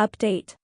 Update.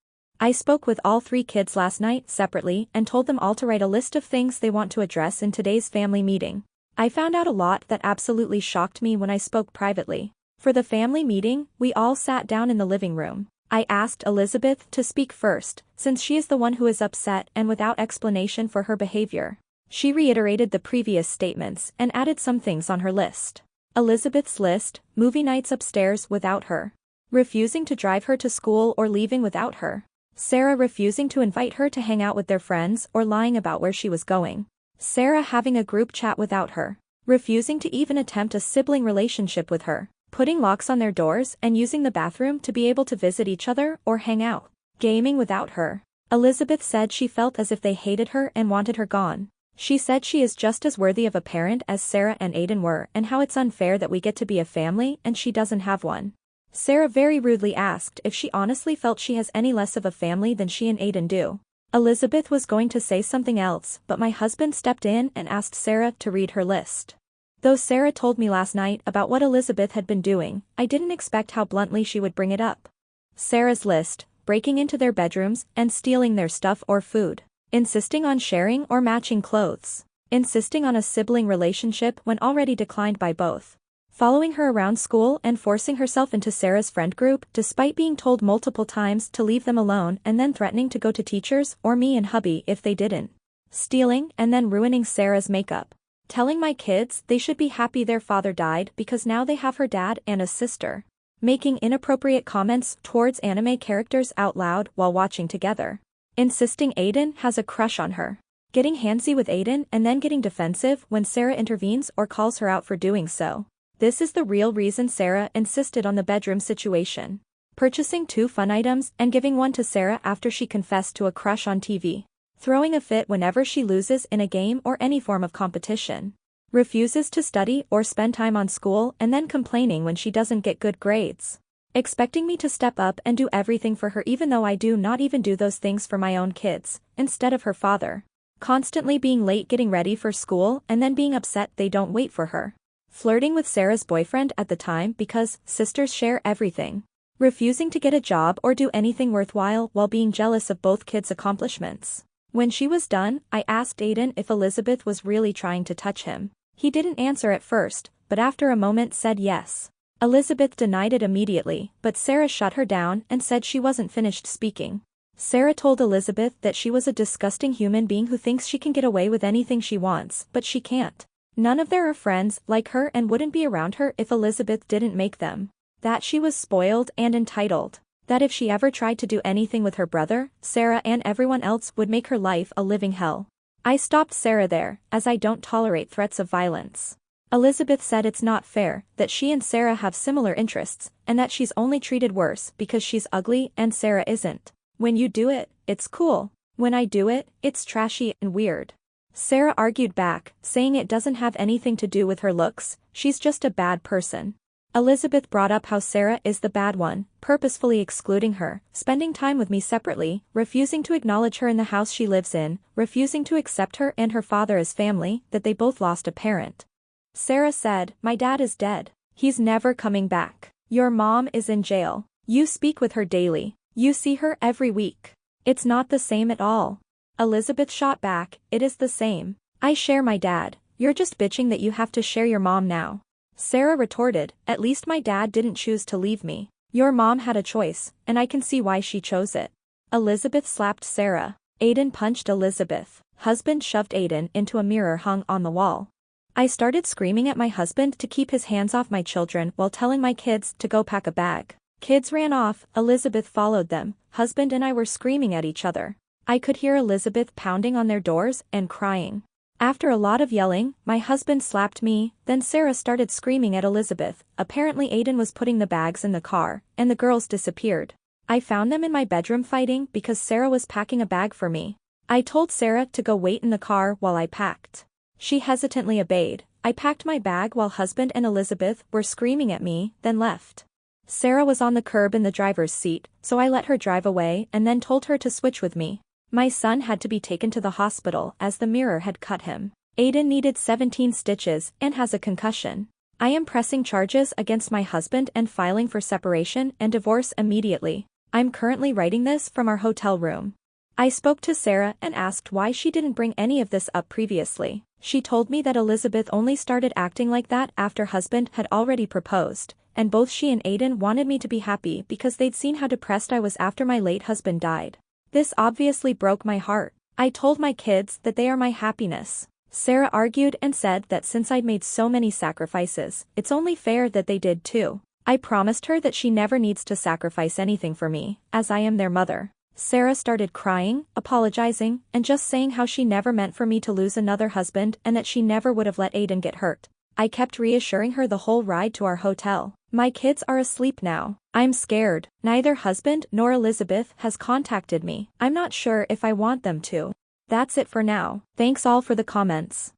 I spoke with all 3 kids last night separately and told them all to write a list of things they want to address in today's family meeting. I found out a lot that absolutely shocked me when I spoke privately. For the family meeting, we all sat down in the living room. I asked Elizabeth to speak first, since she is the one who is upset and without explanation for her behavior. She reiterated the previous statements and added some things on her list. Elizabeth's list: movie nights upstairs without her, refusing to drive her to school or leaving without her, Sarah refusing to invite her to hang out with their friends or lying about where she was going, Sarah having a group chat without her, refusing to even attempt a sibling relationship with her, putting locks on their doors and using the bathroom to be able to visit each other or hang out, gaming without her. Elizabeth said she felt as if they hated her and wanted her gone. She said she is just as worthy of a parent as Sarah and Aiden were and how it's unfair that we get to be a family and she doesn't have one. Sarah very rudely asked if she honestly felt she has any less of a family than she and Aiden do. Elizabeth was going to say something else, but my husband stepped in and asked Sarah to read her list. Though Sarah told me last night about what Elizabeth had been doing, I didn't expect how bluntly she would bring it up. Sarah's list: breaking into their bedrooms and stealing their stuff or food, insisting on sharing or matching clothes, insisting on a sibling relationship when already declined by both, following her around school and forcing herself into Sarah's friend group despite being told multiple times to leave them alone and then threatening to go to teachers or me and hubby if they didn't, stealing and then ruining Sarah's makeup, telling my kids they should be happy their father died because now they have her dad and a sister, making inappropriate comments towards anime characters out loud while watching together, insisting Aiden has a crush on her, getting handsy with Aiden and then getting defensive when Sarah intervenes or calls her out for doing so. This is the real reason Sarah insisted on the bedroom situation. Purchasing 2 fun items and giving one to Sarah after she confessed to a crush on TV. Throwing a fit whenever she loses in a game or any form of competition. Refuses to study or spend time on school and then complaining when she doesn't get good grades. Expecting me to step up and do everything for her even though I do not even do those things for my own kids, instead of her father. Constantly being late getting ready for school and then being upset they don't wait for her. Flirting with Sarah's boyfriend at the time because sisters share everything. Refusing to get a job or do anything worthwhile while being jealous of both kids' accomplishments. When she was done, I asked Aiden if Elizabeth was really trying to touch him. He didn't answer at first, but after a moment said yes. Elizabeth denied it immediately, but Sarah shut her down and said she wasn't finished speaking. Sarah told Elizabeth that she was a disgusting human being who thinks she can get away with anything she wants, but she can't. None of their are friends like her and wouldn't be around her if Elizabeth didn't make them. That she was spoiled and entitled. That if she ever tried to do anything with her brother, Sarah and everyone else would make her life a living hell. I stopped Sarah there, as I don't tolerate threats of violence. Elizabeth said it's not fair, that she and Sarah have similar interests, and that she's only treated worse because she's ugly and Sarah isn't. When you do it, it's cool. When I do it, it's trashy and weird. Sarah argued back, saying it doesn't have anything to do with her looks, she's just a bad person. Elizabeth brought up how Sarah is the bad one, purposefully excluding her, spending time with me separately, refusing to acknowledge her in the house she lives in, refusing to accept her and her father as family, that they both lost a parent. Sarah said, "My dad is dead. He's never coming back. Your mom is in jail. You speak with her daily. You see her every week. It's not the same at all." Elizabeth shot back, "It is the same. I share my dad. You're just bitching that you have to share your mom now." Sarah retorted, "At least my dad didn't choose to leave me. Your mom had a choice, and I can see why she chose it." Elizabeth slapped Sarah. Aiden punched Elizabeth. Husband shoved Aiden into a mirror hung on the wall. I started screaming at my husband to keep his hands off my children while telling my kids to go pack a bag. Kids ran off, Elizabeth followed them, husband and I were screaming at each other. I could hear Elizabeth pounding on their doors and crying. After a lot of yelling, my husband slapped me, then Sarah started screaming at Elizabeth. Apparently Aiden was putting the bags in the car, and the girls disappeared. I found them in my bedroom fighting because Sarah was packing a bag for me. I told Sarah to go wait in the car while I packed. She hesitantly obeyed. I packed my bag while husband and Elizabeth were screaming at me, then left. Sarah was on the curb in the driver's seat, so I let her drive away and then told her to switch with me. My son had to be taken to the hospital as the mirror had cut him. Aiden needed 17 stitches and has a concussion. I am pressing charges against my husband and filing for separation and divorce immediately. I'm currently writing this from our hotel room. I spoke to Sarah and asked why she didn't bring any of this up previously. She told me that Elizabeth only started acting like that after husband had already proposed, and both she and Aiden wanted me to be happy because they'd seen how depressed I was after my late husband died. This obviously broke my heart. I told my kids that they are my happiness. Sarah argued and said that since I'd made so many sacrifices, it's only fair that they did too. I promised her that she never needs to sacrifice anything for me, as I am their mother. Sarah started crying, apologizing, and just saying how she never meant for me to lose another husband and that she never would have let Aiden get hurt. I kept reassuring her the whole ride to our hotel. My kids are asleep now. I'm scared. Neither husband nor Elizabeth has contacted me. I'm not sure if I want them to. That's it for now. Thanks all for the comments.